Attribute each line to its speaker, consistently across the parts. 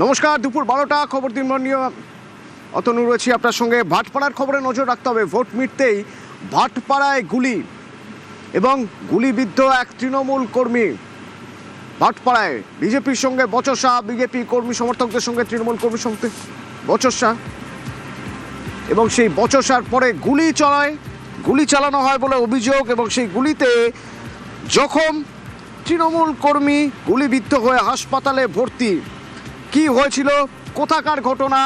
Speaker 1: নমস্কার, দুপুর 12টা খবর দিনমন্ডলীয় অতনু রয়েছি আপনার সঙ্গে। ভাটপাড়ার খবরে নজর রাখতে হবে। ভোট মিটতেই ভাটপাড়ায় গুলি এবং গুলিবিদ্ধ এক তৃণমূল কর্মী। ভাটপাড়ায় বিজেপির সঙ্গে বচসা, বিজেপি কর্মী সমর্থকদের সঙ্গে তৃণমূল কর্মী সমর্থক বচসা, এবং সেই বচসার পরে গুলি চালানো হয় বলে অভিযোগ, এবং সেই গুলিতে জখম তৃণমূল কর্মী, গুলিবিদ্ধ হয়ে হাসপাতালে ভর্তি। কি হয়েছিল, কোথাকার ঘটনা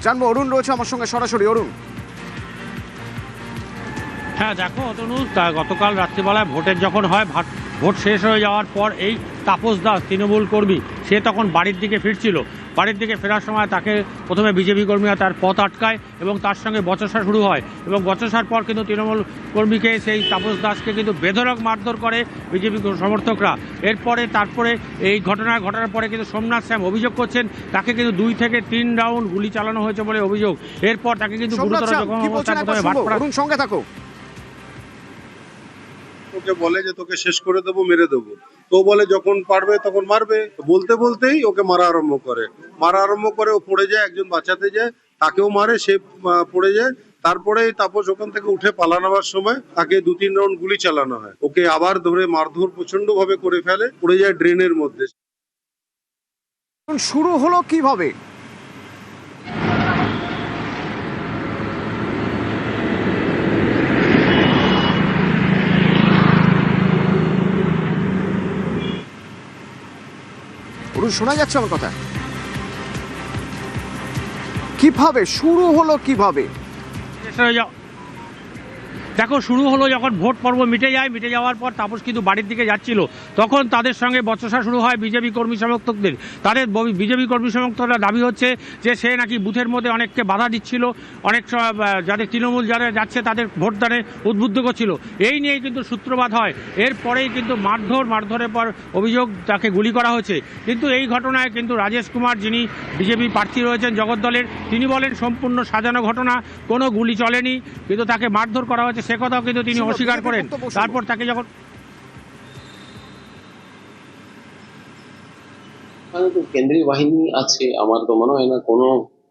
Speaker 1: জানবো। অরুণ রয়েছে আমার সঙ্গে সরাসরি। অরুণ।
Speaker 2: হ্যাঁ দেখো অতনু, গতকাল রাত্রিবেলায় ভোটের যখন হয়, ভোট শেষ হয়ে যাওয়ার পর এই তাপস দাস তৃণমূল কর্মী সে তখন বাড়ির দিকে ফিরছিল। বাড়ির দিকে ফেরার সময় তাকে প্রথমে বিজেপি কর্মীরা তার পথ আটকায় এবং তার সঙ্গে বচসা শুরু হয়, এবং বচসার পর কিন্তু তৃণমূল কর্মীকে, সেই তাপস দাসকে কিন্তু বেধড়ক মারধর করে বিজেপি সমর্থকরা। তারপরে এই ঘটনা ঘটার পরে কিন্তু সোমনাথ শ্যাম অভিযোগ করছেন তাকে কিন্তু 2 থেকে 3 রাউন্ড গুলি চালানো হয়েছে বলে অভিযোগ। এরপর তাকে কিন্তু গুরুতর জখম অবস্থায় প্রথমে ভাটপাড়া।
Speaker 1: সঙ্গে থাকো।
Speaker 3: ওকে বলে যে তোকে শেষ করে দেবো, মেরে দেবো। তো বলে যখন পারবে তখন মারবে। বলতে বলতেই ওকে মারা আরম্ভ করে ও পড়ে যায়, একজন বাঁচাতে যায়, তাকেও মারে, সে পড়ে যায়। তারপরে তাপস ওখান থেকে উঠে পালানোর সময় তাকে 2-3 রাউন্ড গুলি চালানো হয়। ওকে আবার ধরে মারধর প্রচন্ড ভাবে করে ফেলে, পড়ে যায় ড্রেনের মধ্যে।
Speaker 1: শুরু হলো কিভাবে? শোনা যাচ্ছে আমার কথা? কিভাবে শুরু হলো, কিভাবে?
Speaker 2: দেখো, শুরু হলো যখন ভোট পর্ব মিটে যাওয়ার পর তাপস কিন্তু বাড়ির দিকে যাচ্ছিল, তখন তাদের সঙ্গে বচসা শুরু হয় বিজেপি কর্মী সমর্থকদের। বিজেপি কর্মী সমর্থকরা দাবি হচ্ছে যে সে নাকি বুথের মধ্যে অনেককে বাধা দিচ্ছিল, অনেক যাদের তৃণমূল যারা যাচ্ছে তাদের ভোটদানে উদ্বুদ্ধ করছিল। এই নিয়েই কিন্তু সূত্রপাত হয়। এরপরেই কিন্তু মারধরের পর অভিযোগ তাকে গুলি করা হয়েছে। কিন্তু এই ঘটনায় কিন্তু রাজেশ কুমার, যিনি বিজেপি প্রার্থী রয়েছেন জগদ্দলের, তিনি বলেন সম্পূর্ণ সাজানো ঘটনা, কোনো গুলি চলেনি, কিন্তু তাকে মারধর করা হয়েছে সে কথাও কিন্তু তিনি অস্বীকার করেন। তারপর তাকে যখন
Speaker 4: কেন্দ্রীয় বাহিনী আছে, আমার তো মনে হয় না কোনো,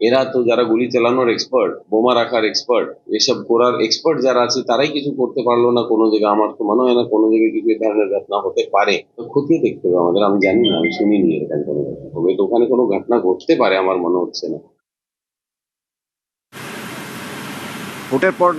Speaker 4: এরা তো যারা গুলি চালানোর এক্সপার্ট, বোমা রাখার এক্সপার্ট, এসব করার এক্সপার্ট যারা আছে, তারাই কিছু করতে পারলো না কোনো জায়গায়। আমার তো মনে হয় না কোনো জায়গায় কিছু ধরনের ঘটনা হতে পারে। তো খতিয়ে দেখতে হবে আমাদের। আমি জানি না, আমি শুনিনি এরকম কোনো ঘটনা হবে। তো ওখানে কোনো ঘটনা ঘটতে পারে, আমার মনে হচ্ছে না।
Speaker 1: ভোটের পর